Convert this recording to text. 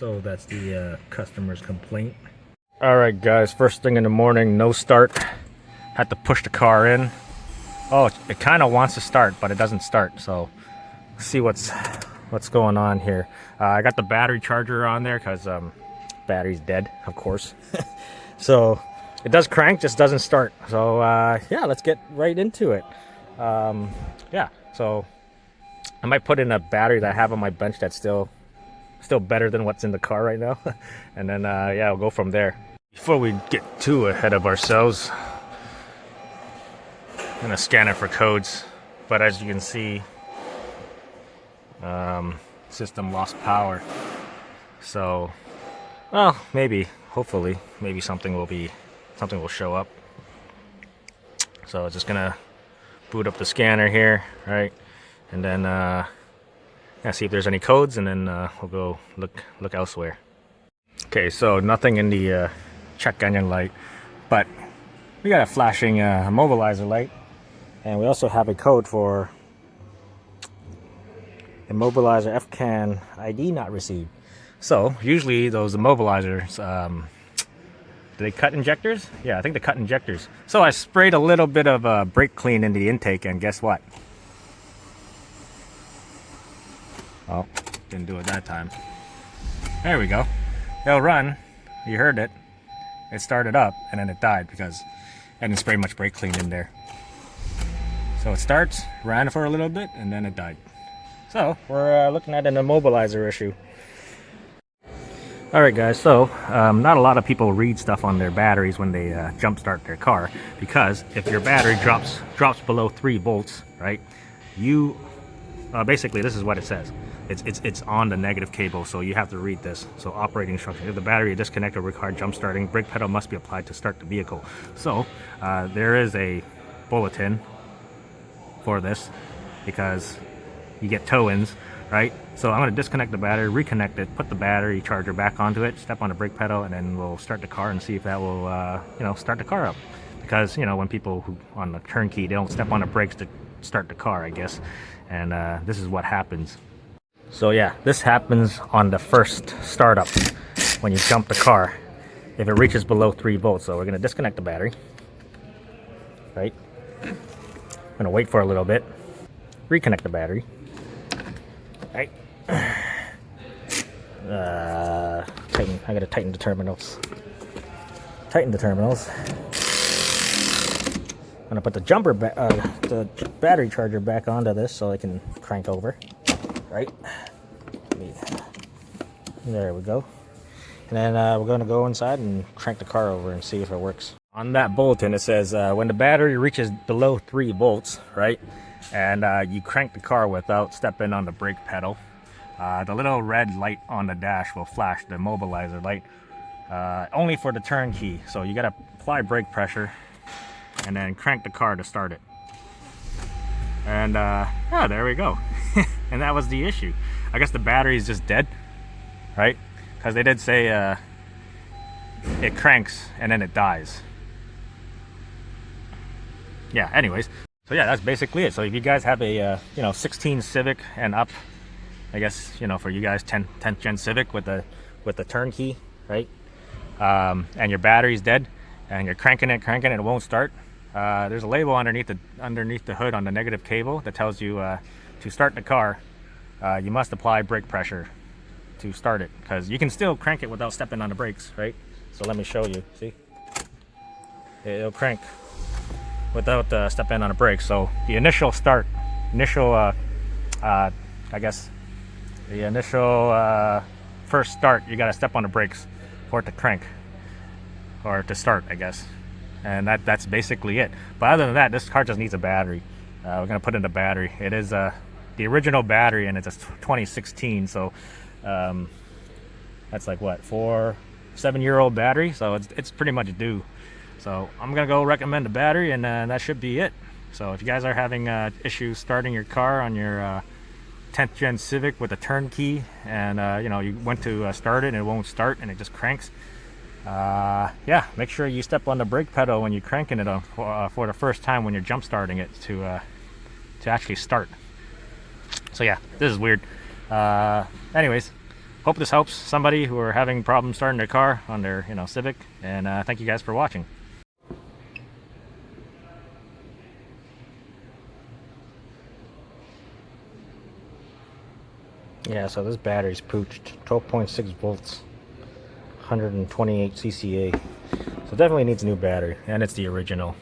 So that's the customer's complaint. All right, guys, first thing in the morning, no start. Had to push the car in. Oh, it kind of wants to start, but it doesn't start. So let's see what's going on here. I got the battery charger on there because battery's dead, of course. So it does crank, just doesn't start. So yeah, let's get right into it. Yeah, so I might put in a battery that I have on my bench that's still better than what's in the car right now. And then yeah, I'll go from there. Before we get too ahead of ourselves, I'm gonna scan it for codes, but as you can see, system lost power. So, well, maybe, hopefully, maybe something will show up. So just gonna boot up the scanner here, right, and then yeah, see if there's any codes, and then we'll go look elsewhere. Okay, so nothing in the check engine light, but we got a flashing immobilizer light, and we also have a code for immobilizer FCAN ID not received. So usually those immobilizers, do they cut injectors? Yeah, I think they cut injectors. So I sprayed a little bit of brake clean in the intake, and guess what? Oh, didn't do it that time. There we go. It'll run. You heard it. It started up and then it died because I didn't spray much brake clean in there. So it starts, ran for a little bit, and then it died. So we're looking at an immobilizer issue. Alright guys, so not a lot of people read stuff on their batteries when they jump start their car, because if your battery drops below 3 volts, right, you basically this is what it says. It's on the negative cable, so you have to read this. So operating instructions: if the battery is disconnected or required jump starting, brake pedal must be applied to start the vehicle. So there is a bulletin for this because you get tow-ins, right? So I'm going to disconnect the battery, reconnect it, put the battery charger back onto it, step on the brake pedal, and then we'll start the car and see if that will you know, start the car up. Because, you know, when people who on the turnkey, they don't step on the brakes to start the car, I guess, and this is what happens. So yeah, this happens on the first startup when you jump the car if it reaches below 3 volts. So we're going to disconnect the battery, right? I'm going to wait for a little bit, reconnect the battery, right? Tighten. I got to tighten the terminals. Tighten the terminals. I'm going to put the battery charger back onto this so I can crank over. Right, there we go. And then we're going to go inside and crank the car over and see if it works. On that bulletin it says when the battery reaches below 3 volts, right, and you crank the car without stepping on the brake pedal, the little red light on the dash will flash, the immobilizer light, only for the turnkey. So you got to apply brake pressure and then crank the car to start it. And yeah, there we go. And that was the issue. I guess the battery is just dead, right? Because they did say it cranks and then it dies. Yeah, anyways. So yeah, that's basically it. So if you guys have a you know, 16 Civic and up, I guess, you know, for you guys 10th gen Civic with the turnkey, right? And your battery's dead and you're cranking it, it won't start. There's a label underneath the hood on the negative cable that tells you to start the car, you must apply brake pressure to start it, because you can still crank it without stepping on the brakes, right? So let me show you. See, it'll crank without stepping on the brakes. So the initial start, I guess the initial first start, you got to step on the brakes for it to crank, or to start, I guess. And that's basically it. But other than that, this car just needs a battery. We're gonna put in the battery. It is the original battery, and it's a 2016. So that's like what, 7-year-old battery. So it's pretty much due. So I'm gonna go recommend the battery, and that should be it. So if you guys are having issues starting your car on your 10th gen Civic with a turnkey, and you know, you went to start it and it won't start and it just cranks, yeah, make sure you step on the brake pedal when you're cranking it on for the first time when you're jump starting it to actually start. So yeah, this is weird. Anyways, hope this helps somebody who are having problems starting their car on their, Civic. And thank you guys for watching. Yeah, so this battery's pooched. 12.6 volts, 128 CCA. So definitely needs a new battery, and it's the original.